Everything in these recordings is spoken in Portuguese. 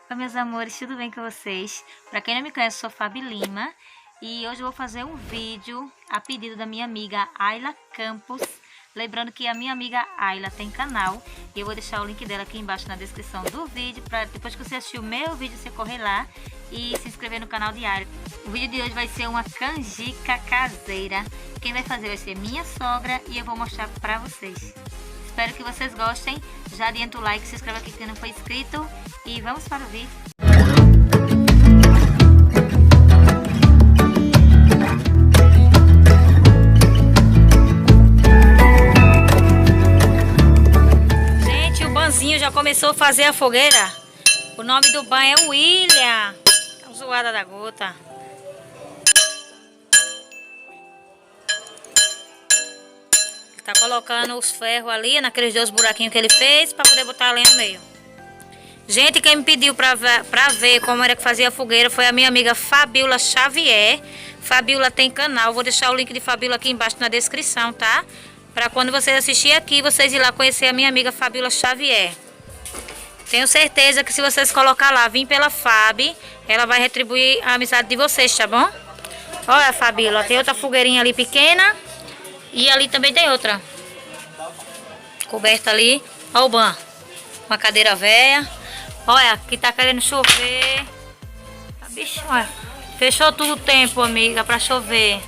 Oi, meus amores, tudo bem com vocês? Pra quem não me conhece, eu sou Fabi Lima e hoje eu vou fazer um vídeo a pedido da minha amiga Ayla Campos. Lembrando que a minha amiga Ayla tem canal e eu vou deixar o link dela aqui embaixo na descrição do vídeo, para depois que você assistir o meu vídeo, você correr lá e se inscrever no canal de Ayla. O vídeo de hoje vai ser uma canjica caseira. Quem vai fazer vai ser minha sogra e eu vou mostrar pra vocês. Espero que vocês gostem. Já adianta o like, se inscreva aqui quem não foi inscrito e vamos para o vídeo. Gente, o Banzinho já começou a fazer a fogueira. O nome do Ban é William. Tá zoada da gota. Tá colocando os ferros ali, naqueles 2 buraquinhos que ele fez, para poder botar a lenha no meio. Gente, quem me pediu pra ver como era que fazia a fogueira foi a minha amiga Fabiola Xavier. Fabiola tem canal, vou deixar o link de Fabiola aqui embaixo na descrição, tá? Pra quando vocês assistirem aqui, vocês ir lá conhecer a minha amiga Fabiola Xavier. Tenho certeza que se vocês colocar lá, vim pela Fabi, ela vai retribuir a amizade de vocês, tá bom? Olha, Fabiola, tem outra fogueirinha ali pequena. E ali também tem outra. Coberta ali. Olha o Ban. Uma cadeira velha. Olha, aqui tá querendo chover. A bicha, olha. Fechou tudo o tempo, amiga, pra chover.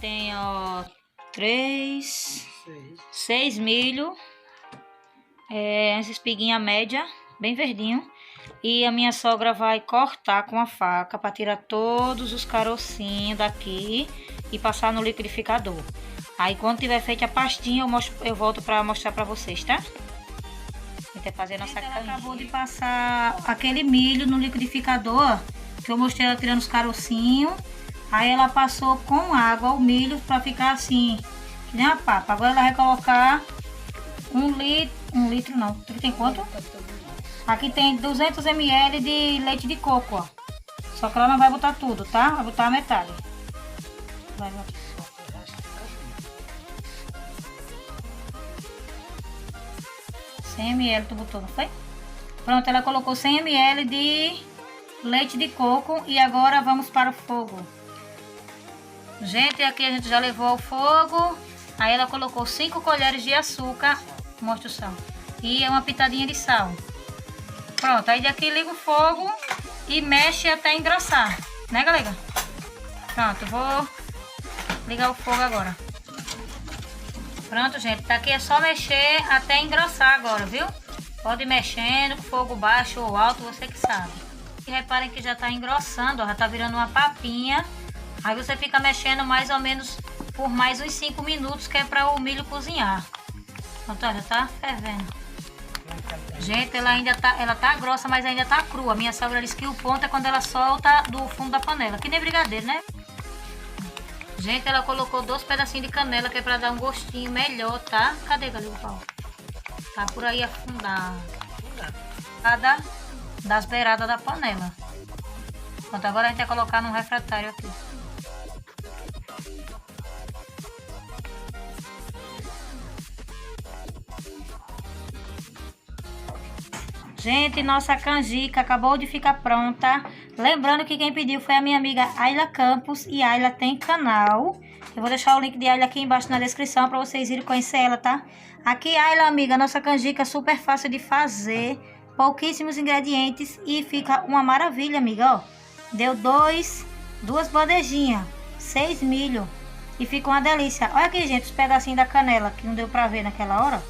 Tem, ó, 6 milho. Essa espiguinha média, bem verdinho. E a minha sogra vai cortar com a faca para tirar todos os carocinhos daqui e passar no liquidificador. Aí quando tiver feita a pastinha, eu volto para mostrar para vocês, tá? Até fazer nossa canjica. Ela acabou de passar aquele milho no liquidificador, que eu mostrei ela tirando os carocinhos. Aí ela passou com água o milho para ficar assim, que nem a papa. Agora ela vai colocar 1 litro não. Tem quanto? Aqui tem 200 ml de leite de coco, ó. Só que ela não vai botar tudo, tá? Vai botar a metade. Vai botar. 100 ml tu botou, não foi? Pronto, ela colocou 100 ml de leite de coco e agora vamos para o fogo. Gente, aqui a gente já levou ao fogo. Aí ela colocou 5 colheres de açúcar. Mostra o sal. E uma pitadinha de sal. Pronto, aí daqui liga o fogo e mexe até engrossar. Né, galera? Pronto, vou ligar o fogo agora. Pronto, gente, tá aqui é só mexer até engrossar agora, viu? Pode ir mexendo com fogo baixo ou alto, você que sabe. E reparem que já tá engrossando, ó, já tá virando uma papinha. Aí você fica mexendo mais ou menos por mais uns 5 minutos, que é para o milho cozinhar. Pronto, olha, tá fervendo. Gente, ela tá grossa, mas ainda tá crua. Minha sogra disse que o ponto é quando ela solta do fundo da panela, que nem brigadeiro, né? Gente, ela colocou 2 pedacinhos de canela, que é pra dar um gostinho melhor, tá? Cadê, galera, o pau? Tá por aí afundado. Cada das beiradas da panela. Pronto, agora a gente vai colocar num refratário aqui. Gente, nossa canjica acabou de ficar pronta. Lembrando que quem pediu foi a minha amiga Ayla Campos, e Ayla tem canal. Eu vou deixar o link de Ayla aqui embaixo na descrição para vocês irem conhecer ela, tá? Aqui, Ayla, amiga, nossa canjica é super fácil de fazer. Pouquíssimos ingredientes e fica uma maravilha, amiga, ó. Deu 2 bandejinhas, 6 milho e fica uma delícia. Olha aqui, gente, os pedacinhos da canela que não deu pra ver naquela hora.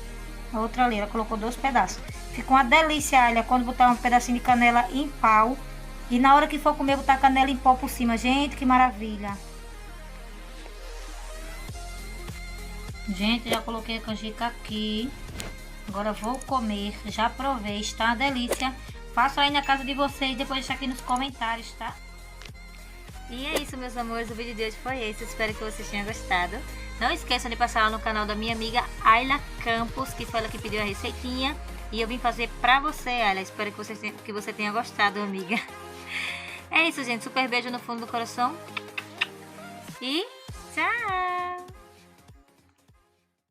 A outra ali, ela colocou 2 pedaços. Fica uma delícia, olha, quando botar um pedacinho de canela em pau. E na hora que for comer, botar canela em pó por cima. Gente, que maravilha. Gente, já coloquei a canjica aqui. Agora vou comer. Já provei, está uma delícia. Façam aí na casa de vocês, depois deixa aqui nos comentários, tá? E é isso, meus amores, o vídeo de hoje foi esse. Espero que vocês tenham gostado. Não esqueçam de passar lá no canal da minha amiga Ayla Campos, que foi ela que pediu a receitinha. E eu vim fazer pra você, Ayla. Espero que você tenha gostado, amiga. É isso, gente. Super beijo no fundo do coração. E tchau!